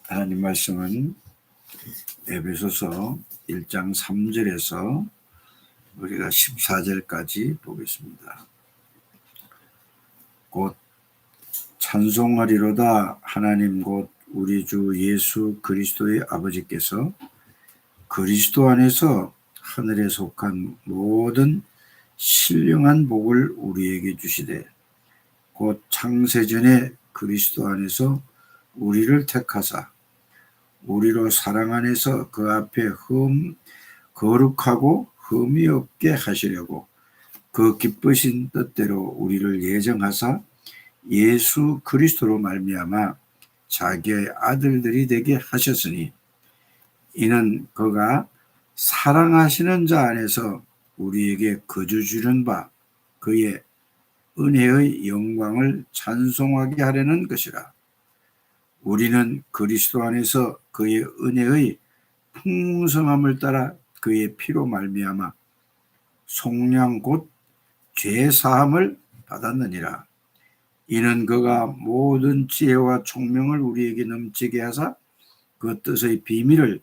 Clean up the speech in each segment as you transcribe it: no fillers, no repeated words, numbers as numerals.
하나님 말씀은 에베소서 1장 3절에서 우리가 14절까지 보겠습니다. 곧 찬송하리로다 하나님 곧 우리 주 예수 그리스도의 아버지께서 그리스도 안에서 하늘에 속한 모든 신령한 복을 우리에게 주시되 곧 창세전에 그리스도 안에서 우리를 택하사 우리로 사랑 안에서 그 앞에 거룩하고 흠이 없게 하시려고 그 기쁘신 뜻대로 우리를 예정하사 예수 그리스도로 말미암아 자기의 아들들이 되게 하셨으니 이는 그가 사랑하시는 자 안에서 우리에게 거저 주는 바 그의 은혜의 영광을 찬송하게 하려는 것이라. 우리는 그리스도 안에서 그의 은혜의 풍성함을 따라 그의 피로 말미암아 속량 곧 죄사함을 받았느니라. 이는 그가 모든 지혜와 총명을 우리에게 넘치게 하사 그 뜻의 비밀을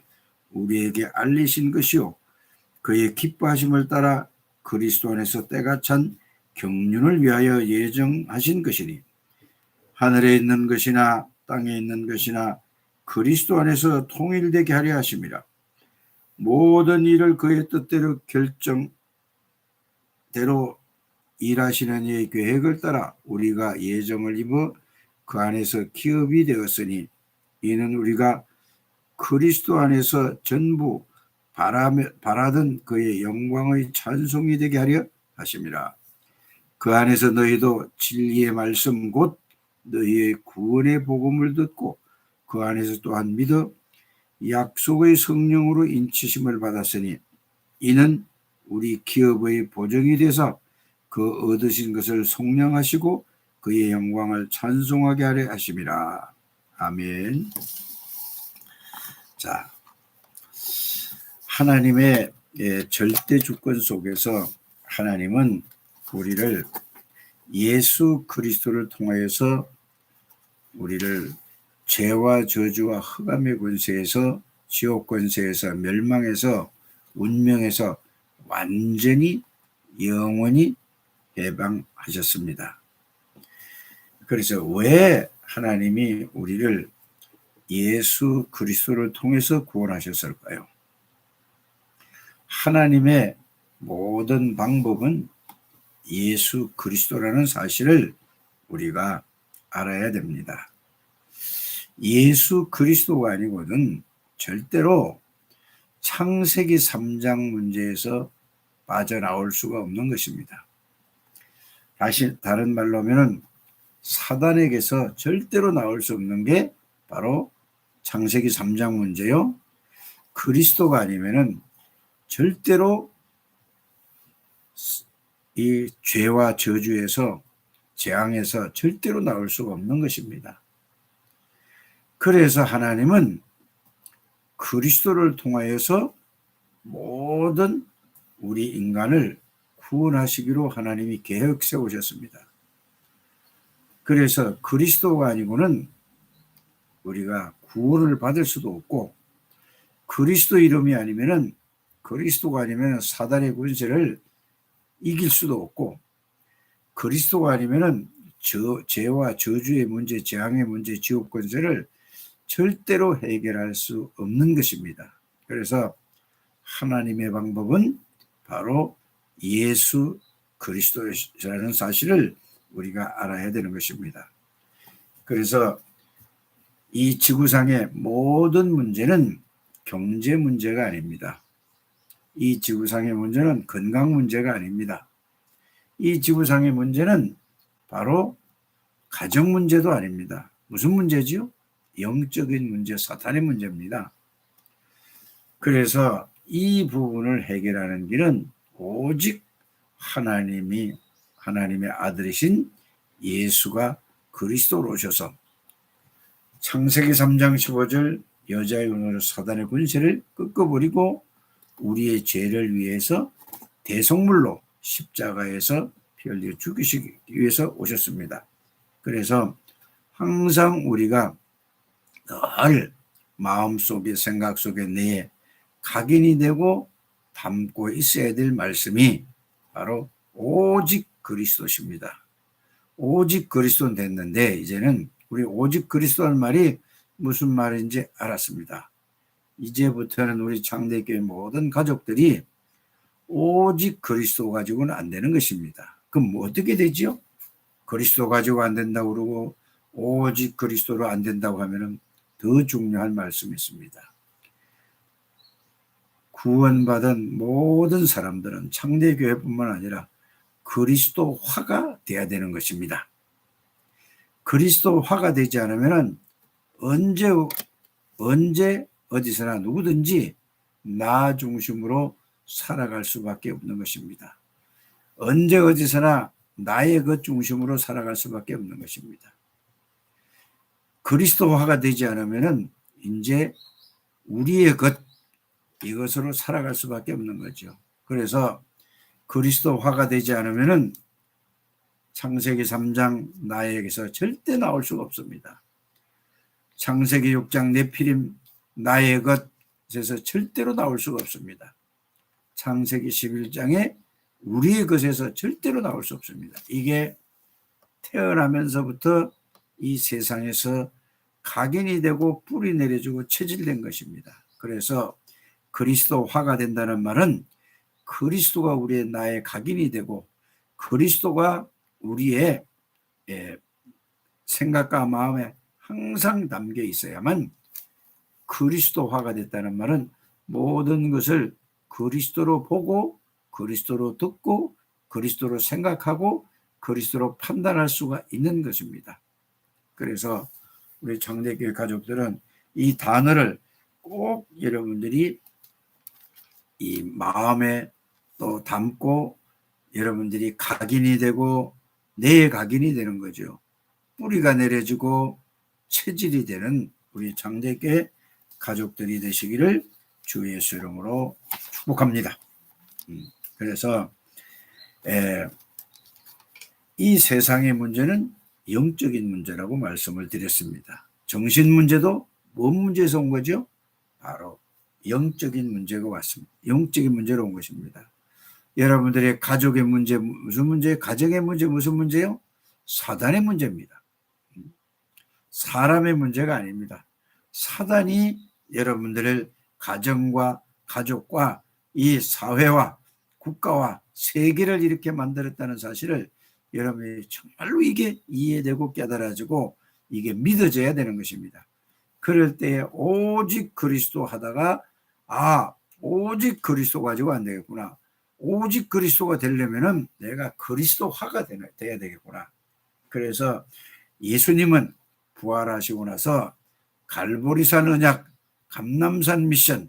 우리에게 알리신 것이요 그의 기뻐하심을 따라 그리스도 안에서 때가 찬 경륜을 위하여 예정하신 것이니 하늘에 있는 것이나 땅에 있는 것이나 그리스도 안에서 통일되게 하려 하심이라. 모든 일을 그의 뜻대로 결정대로 일하시는 이의 계획을 따라 우리가 예정을 입어 그 안에서 기업이 되었으니 이는 우리가 그리스도 안에서 전부 바라던 그의 영광의 찬송이 되게 하려 하심이라. 그 안에서 너희도 진리의 말씀 곧 너희의 구원의 복음을 듣고 그 안에서 또한 믿어 약속의 성령으로 인치심을 받았으니 이는 우리 기업의 보정이 돼서 그 얻으신 것을 속량하시고 그의 영광을 찬송하게 하려 하심이라. 아멘. 자, 하나님의 절대 주권 속에서 하나님은 우리를 예수 그리스도를 통하여서 우리를 죄와 저주와 흑암의 권세에서 지옥 권세에서 멸망에서 운명에서 완전히 영원히 해방하셨습니다. 그래서 왜 하나님이 우리를 예수 그리스도를 통해서 구원하셨을까요? 하나님의 모든 방법은 예수 그리스도라는 사실을 우리가 알아야 됩니다. 예수 그리스도가 아니고는 절대로 창세기 3장 문제에서 빠져나올 수가 없는 것입니다. 다른 말로 하면 사단에게서 절대로 나올 수 없는 게 바로 창세기 3장 문제요. 그리스도가 아니면은 절대로 이 죄와 저주에서 재앙에서 절대로 나올 수가 없는 것입니다. 그래서 하나님은 그리스도를 통하여서 모든 우리 인간을 구원하시기로 하나님이 계획 세우셨습니다. 그래서 그리스도가 아니고는 우리가 구원을 받을 수도 없고 그리스도 이름이 아니면은 그리스도가 아니면 사단의 권세를 이길 수도 없고 그리스도가 아니면은 죄와 저주의 문제, 재앙의 문제, 지옥 권세를 절대로 해결할 수 없는 것입니다. 그래서 하나님의 방법은 바로 예수 그리스도라는 사실을 우리가 알아야 되는 것입니다. 그래서 이 지구상의 모든 문제는 경제 문제가 아닙니다. 이 지구상의 문제는 건강 문제가 아닙니다. 이 지구상의 문제는 바로 가정 문제도 아닙니다. 무슨 문제지요? 영적인 문제, 사탄의 문제입니다. 그래서 이 부분을 해결하는 길은 오직 하나님의 아들이신 예수가 그리스도로 오셔서 창세기 3장 15절 여자의 은으로 사단의 권세를 꺾어버리고 우리의 죄를 위해서 대속물로 십자가에서 피 흘려 죽이시기 위해서 오셨습니다. 그래서 항상 우리가 늘 마음속에 생각 속에 내에 각인이 되고 담고 있어야 될 말씀이 바로 오직 그리스도십니다. 오직 그리스도는 됐는데 이제는 우리 오직 그리스도라는 말이 무슨 말인지 알았습니다. 이제부터는 우리 창대교회 모든 가족들이 오직 그리스도 가지고는 안 되는 것입니다. 그럼 뭐 어떻게 되죠? 그리스도 가지고 안 된다고 그러고 오직 그리스도로 안 된다고 하면은 더 중요한 말씀이 있습니다. 구원받은 모든 사람들은 창대교회뿐만 아니라 그리스도화가 돼야 되는 것입니다. 그리스도화가 되지 않으면 언제 어디서나 누구든지 나 중심으로 살아갈 수밖에 없는 것입니다. 언제 어디서나 나의 것 중심으로 살아갈 수밖에 없는 것입니다. 그리스도화가 되지 않으면 이제 우리의 것 이것으로 살아갈 수밖에 없는 거죠. 그래서 그리스도화가 되지 않으면 창세기 3장 나에게서 절대 나올 수가 없습니다. 창세기 6장 네피림 나의 것에서 절대로 나올 수가 없습니다. 창세기 11장에 우리의 것에서 절대로 나올 수 없습니다. 이게 태어나면서부터 이 세상에서 각인이 되고 뿌리 내려주고 체질된 것입니다. 그래서 그리스도화가 된다는 말은 그리스도가 우리의 나의 각인이 되고 그리스도가 우리의 생각과 마음에 항상 담겨 있어야만 그리스도화가 됐다는 말은 모든 것을 그리스도로 보고 그리스도로 듣고 그리스도로 생각하고 그리스도로 판단할 수가 있는 것입니다. 그래서 우리 창대교회 가족들은 이 단어를 꼭 여러분들이 이 마음에 또 담고 여러분들이 각인이 되고 내 각인이 되는 거죠. 뿌리가 내려지고 체질이 되는 우리 창대교회 가족들이 되시기를 주 예수 이름으로 축복합니다. 그래서 이 세상의 문제는 영적인 문제라고 말씀을 드렸습니다. 정신 문제도 뭔 문제에서 온 거죠? 바로 영적인 문제가 왔습니다. 영적인 문제로 온 것입니다. 여러분들의 가족의 문제 무슨 문제예요? 가정의 문제 무슨 문제예요? 사단의 문제입니다. 사람의 문제가 아닙니다. 사단이 여러분들을 가정과 가족과 이 사회와 국가와 세계를 이렇게 만들었다는 사실을 여러분이 정말로 이게 이해되고 깨달아지고 이게 믿어져야 되는 것입니다. 그럴 때에 오직 그리스도 하다가 오직 그리스도 가지고 안 되겠구나. 오직 그리스도가 되려면은 내가 그리스도화가 돼야 되겠구나. 그래서 예수님은 부활하시고 나서 갈보리산 언약, 감람산 미션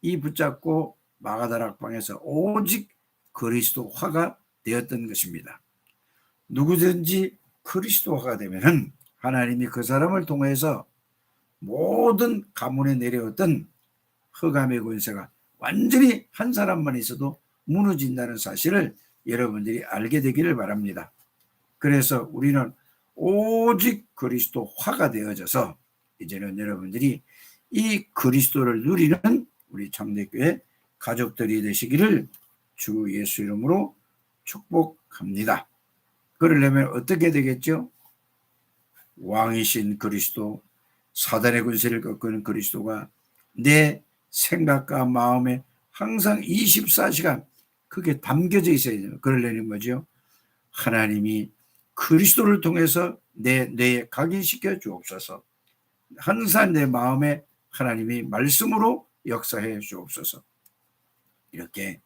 이 붙잡고 마가다락방에서 오직 그리스도화가 되었던 것입니다. 누구든지 그리스도화가 되면은 하나님이 그 사람을 통해서 모든 가문에 내려왔던 흑암의 권세가 완전히 한 사람만 있어도 무너진다는 사실을 여러분들이 알게 되기를 바랍니다. 그래서 우리는 오직 그리스도화가 되어져서 이제는 여러분들이 이 그리스도를 누리는 우리 창대교회 가족들이 되시기를 주 예수 이름으로 축복합니다. 그러려면 어떻게 되겠죠? 왕이신 그리스도, 사단의 권세를 꺾는 그리스도가 내 생각과 마음에 항상 24시간 그게 담겨져 있어야 돼요. 그러려면 뭐죠? 하나님이 그리스도를 통해서 내 뇌에 각인시켜 주옵소서. 항상 내 마음에 하나님이 말씀으로 역사해 주옵소서. 이렇게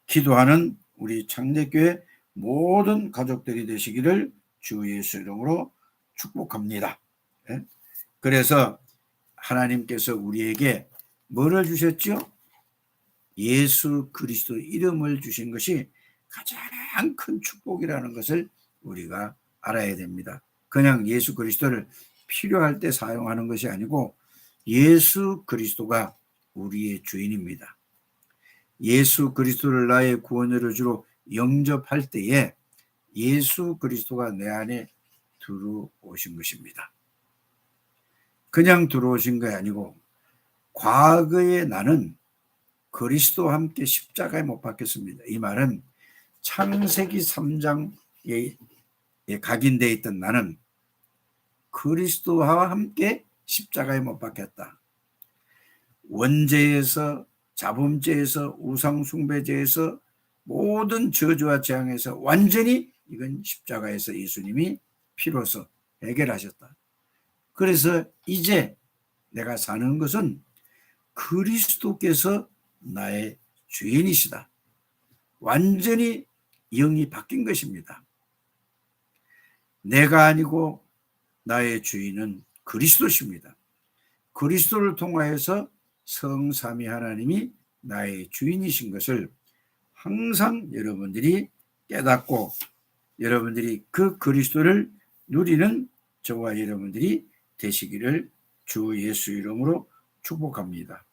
기도하는 우리 창대교회 모든 가족들이 되시기를 주 예수 이름으로 축복합니다. 그래서 하나님께서 우리에게 뭐를 주셨죠? 예수 그리스도 이름을 주신 것이 가장 큰 축복이라는 것을 우리가 알아야 됩니다. 그냥 예수 그리스도를 필요할 때 사용하는 것이 아니고 예수 그리스도가 우리의 주인입니다. 예수 그리스도를 나의 구원으로 주로 영접할 때에 예수 그리스도가 내 안에 들어오신 것입니다. 그냥 들어오신 게 아니고 과거의 나는 그리스도와 함께 십자가에 못 박혔습니다. 이 말은 창세기 3장에 각인되어 있던 나는 그리스도와 함께 십자가에 못 박혔다. 원죄에서, 자범죄에서, 우상숭배죄에서, 모든 저주와 재앙에서 완전히 이건 십자가에서 예수님이 피로서 해결하셨다. 그래서 이제 내가 사는 것은 그리스도께서 나의 주인이시다. 완전히 영이 바뀐 것입니다. 내가 아니고 나의 주인은 그리스도십니다. 그리스도를 통하여서 성삼위 하나님이 나의 주인이신 것을 항상 여러분들이 깨닫고 여러분들이 그 그리스도를 누리는 저와 여러분들이 되시기를 주 예수 이름으로 축복합니다.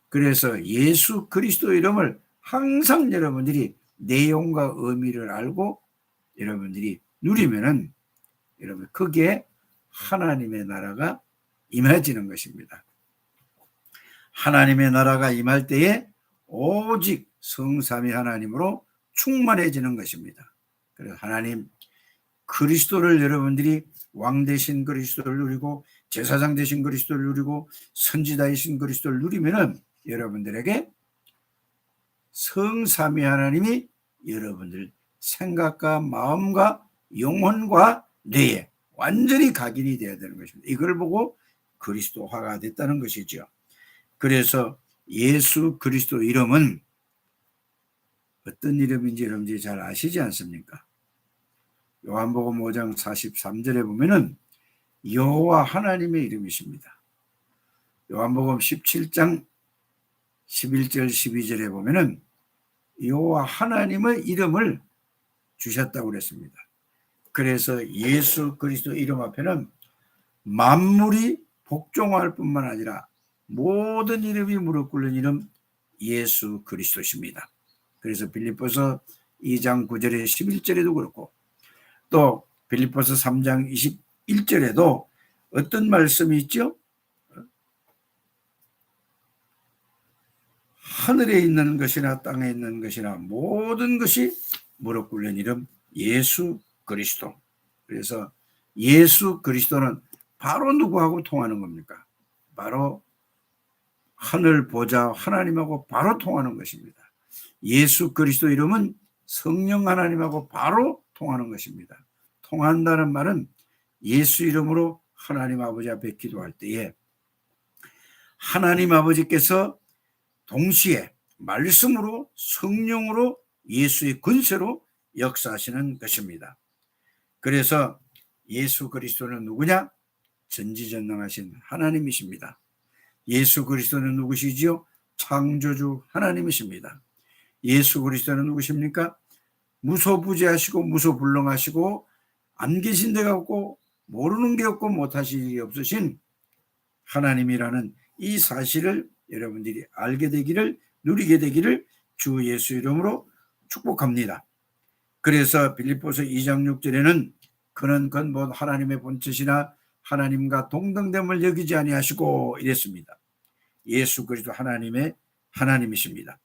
그래서 예수 그리스도 이름을 항상 여러분들이 내용과 의미를 알고 여러분들이 누리면은 여러분 거기에 하나님의 나라가 임해지는 것입니다. 하나님의 나라가 임할 때에 오직 성삼위 하나님으로 충만해지는 것입니다. 그래서 하나님 그리스도를 여러분들이 왕 되신 그리스도를 누리고 제사장 되신 그리스도를 누리고 선지자이신 그리스도를 누리면은 여러분들에게 성삼위 하나님이 여러분들 생각과 마음과 영혼과 뇌에 완전히 각인이 되어야 되는 것입니다. 이걸 보고 그리스도화가 됐다는 것이죠. 그래서 예수 그리스도 이름은 어떤 이름인지 여러분들이 잘 아시지 않습니까? 요한복음 5장 43절에 보면은 여호와 하나님의 이름이십니다. 요한복음 17장 11절 12절에 보면은 여호와 하나님의 이름을 주셨다고 그랬습니다. 그래서 예수 그리스도 이름 앞에는 만물이 복종할 뿐만 아니라 모든 이름이 무릎 꿇는 이름 예수 그리스도십니다. 그래서 빌립보서 2장 9절에 11절에도 그렇고 또 빌립보서 3장 21절에도 어떤 말씀이 있죠? 하늘에 있는 것이나 땅에 있는 것이나 모든 것이 무릎 꿇는 이름 예수 그리스도. 그래서 예수 그리스도는 바로 누구하고 통하는 겁니까? 바로 하늘 보좌 하나님하고 바로 통하는 것입니다. 예수 그리스도 이름은 성령 하나님하고 바로 통하는 것입니다. 통한다는 말은 예수 이름으로 하나님 아버지 앞에 기도할 때에 하나님 아버지께서 동시에 말씀으로 성령으로 예수의 권세로 역사하시는 것입니다. 그래서 예수 그리스도는 누구냐? 전지전능하신 하나님이십니다. 예수 그리스도는 누구시지요? 창조주 하나님이십니다. 예수 그리스도는 누구십니까? 무소부재하시고 무소불능하시고 안 계신 데가 없고 모르는 게 없고 못하실 일이 없으신 하나님이라는 이 사실을 여러분들이 알게 되기를 누리게 되기를 주 예수 이름으로 축복합니다. 그래서 빌립보서 2장 6절에는 그는 근본 하나님의 본체시나 하나님과 동등됨을 여기지 아니하시고 이랬습니다. 예수 그리스도 하나님의 하나님이십니다.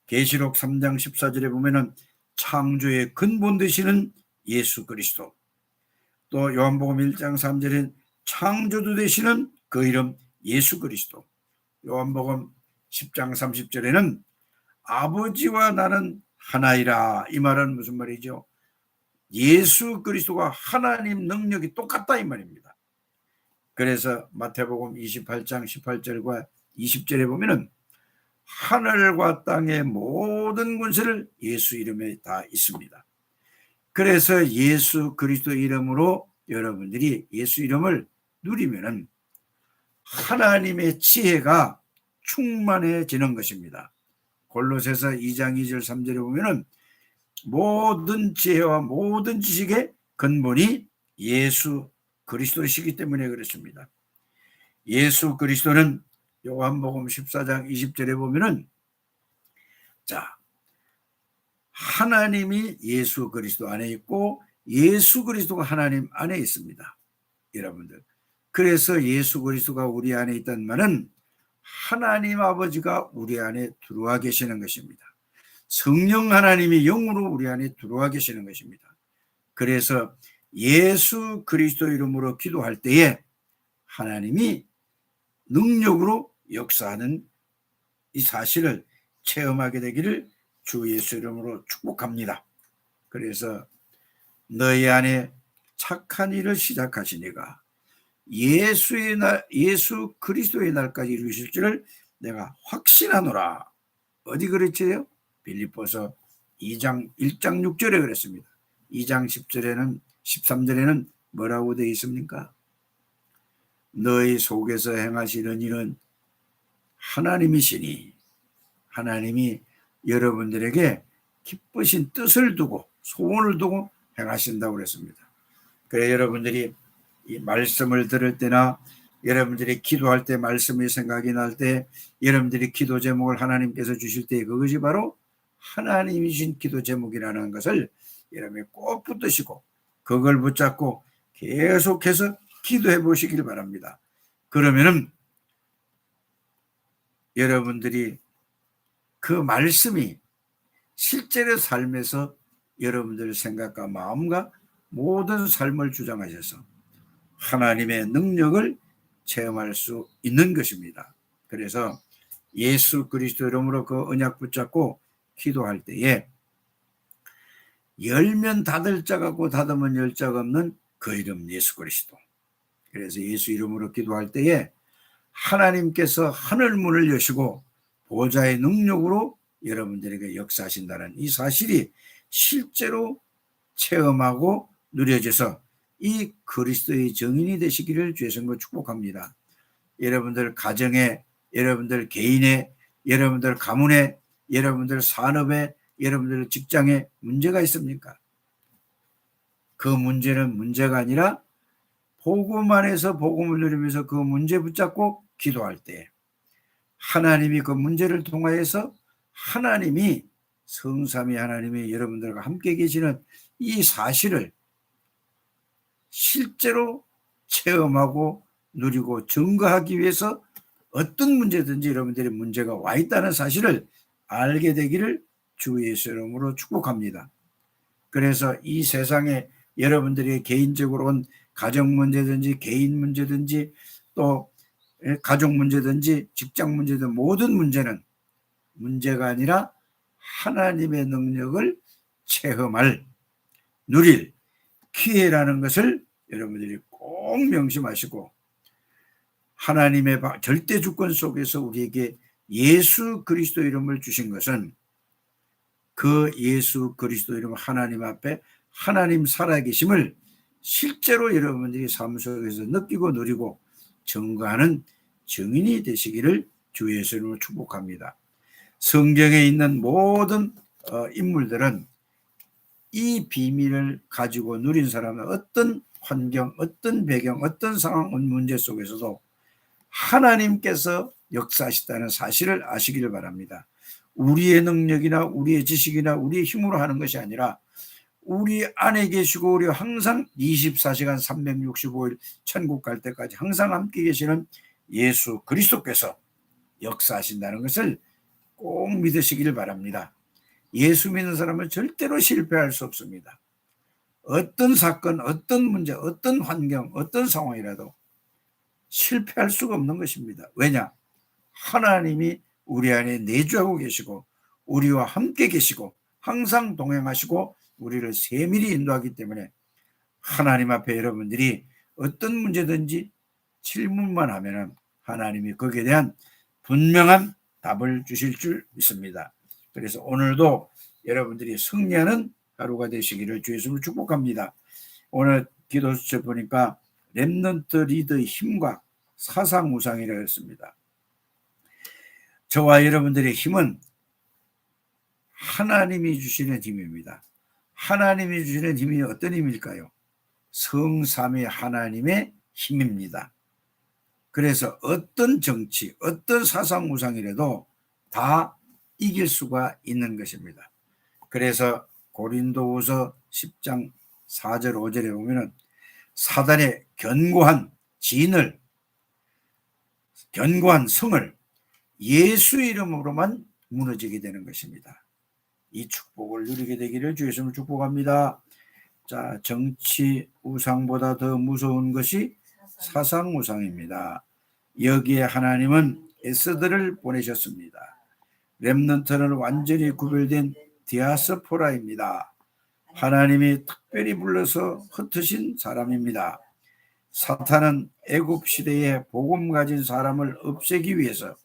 계시록 3장 14절에 보면은 창조의 근본 되시는 예수 그리스도, 또 요한복음 1장 3절엔 창조주 되시는 그 이름 예수 그리스도, 요한복음 10장 30절에는 아버지와 나는 하나이라. 이 말은 무슨 말이죠? 예수 그리스도가 하나님 능력이 똑같다 이 말입니다. 그래서 마태복음 28장 18절과 20절에 보면은 하늘과 땅의 모든 권세를 예수 이름에 다 있습니다. 그래서 예수 그리스도 이름으로 여러분들이 예수 이름을 누리면은 하나님의 지혜가 충만해지는 것입니다. 골로새서 2장 2절 3절에 보면은 모든 지혜와 모든 지식의 근본이 예수 그리스도시기 때문에 그렇습니다. 예수 그리스도는 요한복음 14장 20절에 보면은 자, 하나님이 예수 그리스도 안에 있고 예수 그리스도가 하나님 안에 있습니다. 여러분들. 그래서 예수 그리스도가 우리 안에 있다는 말은 하나님 아버지가 우리 안에 들어와 계시는 것입니다. 성령 하나님이 영으로 우리 안에 들어와 계시는 것입니다. 그래서 예수 그리스도 이름으로 기도할 때에 하나님이 능력으로 역사하는 이 사실을 체험하게 되기를 주 예수 이름으로 축복합니다. 그래서 너희 안에 착한 일을 시작하시니가 예수 그리스도의 날까지 이루실 줄을 내가 확신하노라. 어디 그랬지요? 빌립보서 2장 1장 6절에 그랬습니다. 2장 10절에는 13절에는 뭐라고 되어 있습니까? 너희 속에서 행하시는 일은 하나님이시니 하나님이 여러분들에게 기쁘신 뜻을 두고 소원을 두고 행하신다고 그랬습니다. 그래 여러분들이 이 말씀을 들을 때나 여러분들이 기도할 때 말씀이 생각이 날 때 여러분들이 기도 제목을 하나님께서 주실 때 그것이 바로 하나님이신 기도 제목이라는 것을 여러분이 꼭 붙드시고 그걸 붙잡고 계속해서 기도해 보시길 바랍니다. 그러면은 여러분들이 그 말씀이 실제로 삶에서 여러분들 생각과 마음과 모든 삶을 주장하셔서 하나님의 능력을 체험할 수 있는 것입니다. 그래서 예수 그리스도 이름으로 그 언약 붙잡고 기도할 때에 열면 닫을 자가 없고 닫으면 열 자가 없는 그 이름 예수 그리스도. 그래서 예수 이름으로 기도할 때에 하나님께서 하늘 문을 여시고 보좌의 능력으로 여러분들에게 역사하신다는 이 사실이 실제로 체험하고 누려져서 이 그리스도의 증인이 되시기를 주의 선거 축복합니다. 여러분들 가정에, 여러분들 개인에, 여러분들 가문에, 여러분들 산업에, 여러분들 직장에 문제가 있습니까? 그 문제는 문제가 아니라 복음 안에서 복음을 누리면서 그 문제 붙잡고 기도할 때 하나님이 그 문제를 통하여서 하나님이 성삼위 하나님이 여러분들과 함께 계시는 이 사실을 실제로 체험하고 누리고 증거하기 위해서 어떤 문제든지 여러분들의 문제가 와 있다는 사실을 알게 되기를 주 예수 이름으로 축복합니다. 그래서 이 세상에 여러분들이 개인적으로 온 가정 문제든지 개인 문제든지 또 가족 문제든지 직장 문제든 모든 문제는 문제가 아니라 하나님의 능력을 체험할 누릴 기회라는 것을 여러분들이 꼭 명심하시고 하나님의 절대 주권 속에서 우리에게 예수 그리스도 이름을 주신 것은 그 예수 그리스도 이름 하나님 앞에 하나님 살아계심을 실제로 여러분들이 삶 속에서 느끼고 누리고 증거하는 증인이 되시기를 주 예수 이름으로 축복합니다. 성경에 있는 모든 인물들은 이 비밀을 가지고 누린 사람은 어떤 환경, 어떤 배경, 어떤 상황, 문제 속에서도 하나님께서 역사하시다는 사실을 아시기를 바랍니다. 우리의 능력이나 우리의 지식이나 우리의 힘으로 하는 것이 아니라 우리 안에 계시고 우리 항상 24시간 365일 천국 갈 때까지 항상 함께 계시는 예수 그리스도께서 역사하신다는 것을 꼭 믿으시길 바랍니다. 예수 믿는 사람은 절대로 실패할 수 없습니다. 어떤 사건, 어떤 문제, 어떤 환경, 어떤 상황이라도 실패할 수가 없는 것입니다. 왜냐? 하나님이 우리 안에 내주하고 계시고 우리와 함께 계시고 항상 동행하시고 우리를 세밀히 인도하기 때문에 하나님 앞에 여러분들이 어떤 문제든지 질문만 하면은 하나님이 거기에 대한 분명한 답을 주실 줄 믿습니다. 그래서 오늘도 여러분들이 승리하는 하루가 되시기를 주 예수를 축복합니다. 오늘 기도 수첩 보니까 렘넌트 리더의 힘과 사상 우상이라고 했습니다. 저와 여러분들의 힘은 하나님이 주시는 힘입니다. 하나님이 주시는 힘이 어떤 힘일까요? 성삼위 하나님의 힘입니다. 그래서 어떤 정치, 어떤 사상 우상이라도 다 이길 수가 있는 것입니다. 그래서 고린도후서 10장 4절 5절에 보면은 사단의 견고한 진을, 견고한 성을 예수 이름으로만 무너지게 되는 것입니다. 이 축복을 누리게 되기를 주 예수님을 축복합니다. 자, 정치 우상보다 더 무서운 것이 사상 우상입니다. 여기에 하나님은 에스더를 보내셨습니다. 렘넌트는 완전히 구별된 디아스포라입니다. 하나님이 특별히 불러서 흩으신 사람입니다. 사탄은 애굽 시대에 복음 가진 사람을 없애기 위해서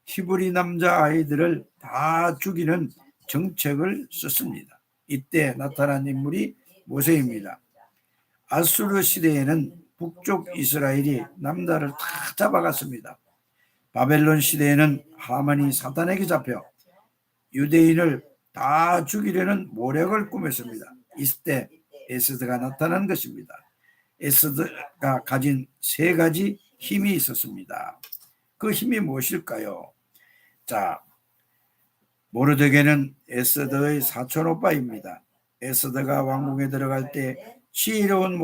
히브리 남자 아이들을 다 죽이는 정책을 썼습니다. 이때 나타난 인물이 모세입니다. 아수르 시대에는 북쪽 이스라엘이 남자를 다 잡아갔습니다. 바벨론 시대에는 하만이 사탄에게 잡혀 유대인을 다 죽이려는 모략을 꾸몄습니다. 이때 에스더가 나타난 것입니다. 에스더가 가진 세 가지 힘이 있었습니다. 그 힘이 무엇일까요? 자, 모르드게는 에스더의 사촌 오빠입니다. 에스더가 왕궁에 들어갈 때 지혜로운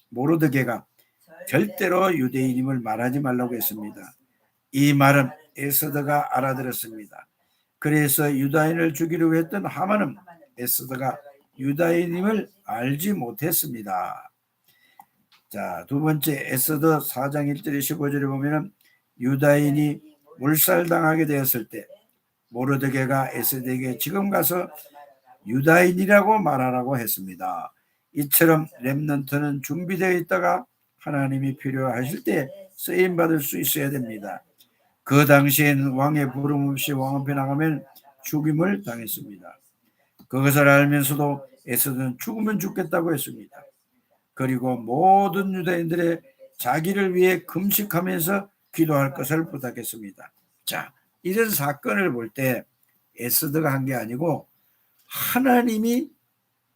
모르드게가 절대로 유대인임을 말하지 말라고 했습니다. 이 말은 에스더가 알아들었습니다. 그래서 유다인을 죽이려고 했던 하만은 에스더가 유다인임을 알지 못했습니다. 자, 두 번째, 에스더 4장 1절 15절에 보면 유다인이 몰살당하게 되었을 때 모르드게가 에스더에게 지금 가서 유다인이라고 말하라고 했습니다. 이처럼 렘넌트는 준비되어 있다가 하나님이 필요하실 때 쓰임받을 수 있어야 됩니다. 그 당시에는 왕의 부름 없이 왕 앞에 나가면 죽임을 당했습니다. 그것을 알면서도 에스더는 죽으면 죽겠다고 했습니다. 그리고 모든 유다인들의 자기를 위해 금식하면서 기도할 것을 부탁했습니다. 자, 이런 사건을 볼 때 에스더가 한 게 아니고 하나님이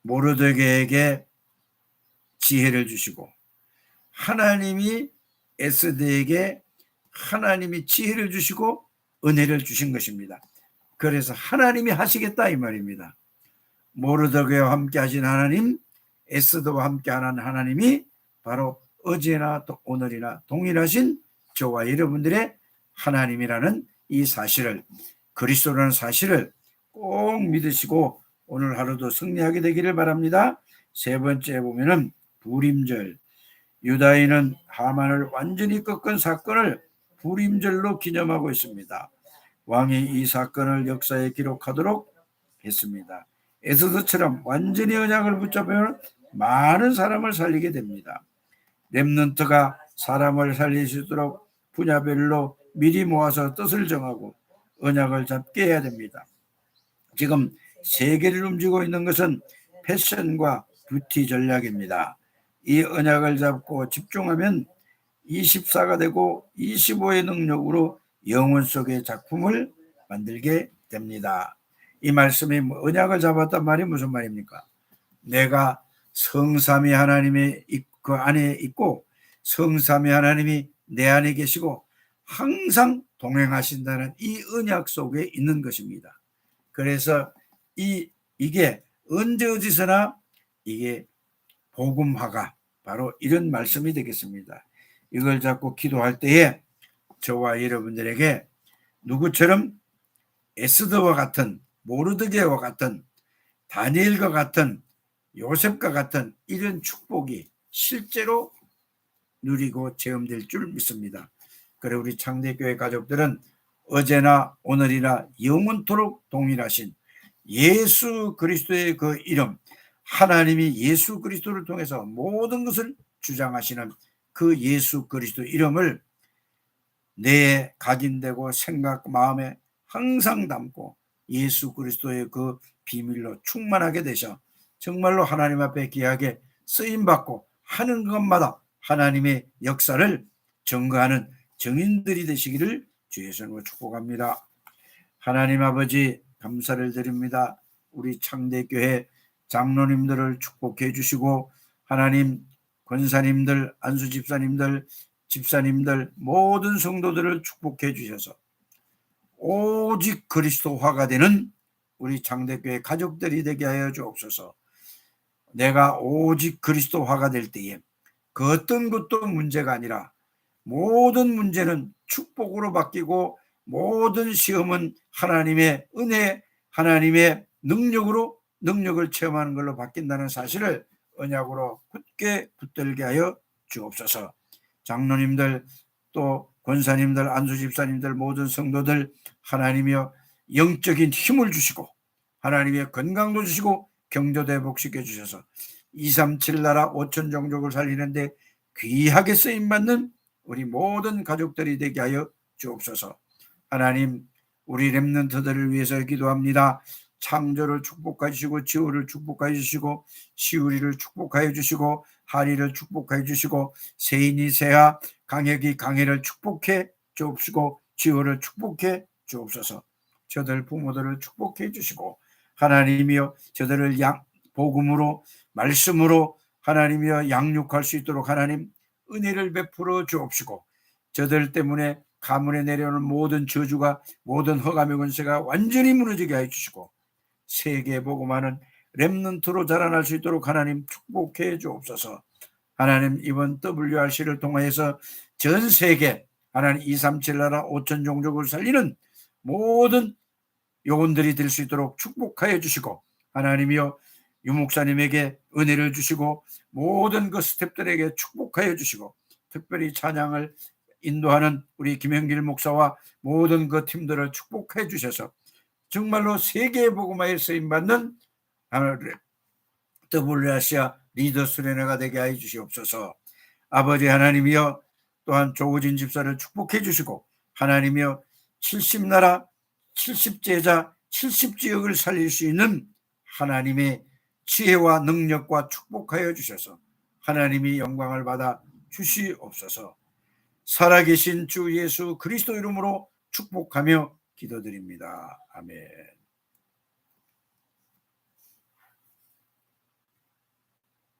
모르드게에게 지혜를 주시고 하나님이 에스더에게 하나님이 지혜를 주시고 은혜를 주신 것입니다. 그래서 하나님이 하시겠다 이 말입니다. 모르드게와 함께 하신 하나님, 에스더와 함께 하는 하나님이 바로 어제나 또 오늘이나 동일하신 저와 여러분들의 하나님이라는 이 사실을, 그리스도라는 사실을 꼭 믿으시고 오늘 하루도 승리하게 되기를 바랍니다. 세 번째 보면은 부림절, 유다인은 하만을 완전히 꺾은 사건을 부림절로 기념하고 있습니다. 왕이 이 사건을 역사에 기록하도록 했습니다. 에스더처럼 완전히 언약을 붙잡으면 많은 사람을 살리게 됩니다. 렘넌트가 사람을 살릴 수 있도록 분야별로 미리 모아서 뜻을 정하고 언약을 잡게 해야 됩니다. 지금 세계를 움직이고 있는 것은 패션과 뷰티 전략입니다. 이 언약을 잡고 집중하면 24가 되고 25의 능력으로 영혼 속의 작품을 만들게 됩니다. 이 말씀이 언약을 잡았단 말이 무슨 말입니까? 내가 성삼위 하나님의 그 안에 있고 성삼위 하나님이 내 안에 계시고 항상 동행하신다는 이 언약 속에 있는 것입니다. 그래서 이게 언제 어디서나 이게 복음화가 바로 이런 말씀이 되겠습니다. 이걸 잡고 기도할 때에 저와 여러분들에게 누구처럼 에스더와 같은, 모르드게와 같은, 다니엘과 같은, 요셉과 같은 이런 축복이 실제로 누리고 체험될 줄 믿습니다. 그래 우리 창대교회 가족들은 어제나 오늘이나 영원토록 동일하신 예수 그리스도의 그 이름, 하나님이 예수 그리스도를 통해서 모든 것을 주장하시는 그 예수 그리스도 이름을 내 각인되고 생각 마음에 항상 담고 예수 그리스도의 그 비밀로 충만하게 되셔 정말로 하나님 앞에 귀하게 쓰임받고 하는 것마다 하나님의 역사를 증거하는 증인들이 되시기를 주 예수님으로 축복합니다. 하나님 아버지 감사를 드립니다. 우리 창대교회 장로님들을 축복해 주시고 하나님 권사님들, 안수집사님들, 집사님들 모든 성도들을 축복해 주셔서 오직 그리스도화가 되는 우리 창대교회 가족들이 되게 하여 주옵소서. 내가 오직 그리스도화가 될 때에 그 어떤 것도 문제가 아니라 모든 문제는 축복으로 바뀌고 모든 시험은 하나님의 은혜, 하나님의 능력을 체험하는 걸로 바뀐다는 사실을 언약으로 굳게 붙들게 하여 주옵소서. 장로님들, 또 권사님들, 안수집사님들, 모든 성도들 하나님이여 영적인 힘을 주시고 하나님의 건강도 주시고 경조도 회복시켜 주셔서 237 나라 5천 종족을 살리는데 귀하게 쓰임받는 우리 모든 가족들이 되게 하여 주옵소서. 하나님, 우리 렘넌트들을 위해서 기도합니다. 창조를 축복해 주시고 지호를 축복해 주시고 시우리를 축복해 주시고 하리를 축복해 주시고 세인이 세하 강혁이 강해를 축복해 주옵시고 지호를 축복해 주옵소서. 저들 부모들을 축복해 주시고 하나님이여 저들을 복음으로 말씀으로 하나님이여 양육할 수 있도록 하나님 은혜를 베풀어 주옵시고 저들 때문에 가문에 내려오는 모든 저주가 모든 허감의 권세가 완전히 무너지게 해 주시고 세계 복음하는 렘넌트로 자라날 수 있도록 하나님 축복해 주옵소서. 하나님 이번 WRC를 통하여서 전 세계 하나님 237 나라 5천 종족을 살리는 모든 요원들이 될 수 있도록 축복하여 주시고 하나님이여 유목사님에게 은혜를 주시고 모든 그 스태프들에게 축복하여 주시고 특별히 찬양을 인도하는 우리 김영길 목사와 모든 그 팀들을 축복해 주셔서 정말로 세계의 복음화에 쓰임받는 WRC아 리더 수련회가 되게 하여 주시옵소서. 아버지 하나님이여 또한 조우진 집사를 축복해 주시고 하나님이여 70나라 70제자 70지역을 살릴 수 있는 하나님의 지혜와 능력과 축복하여 주셔서 하나님이 영광을 받아 주시옵소서. 살아계신 주 예수 그리스도 이름으로 축복하며 기도드립니다. 아멘.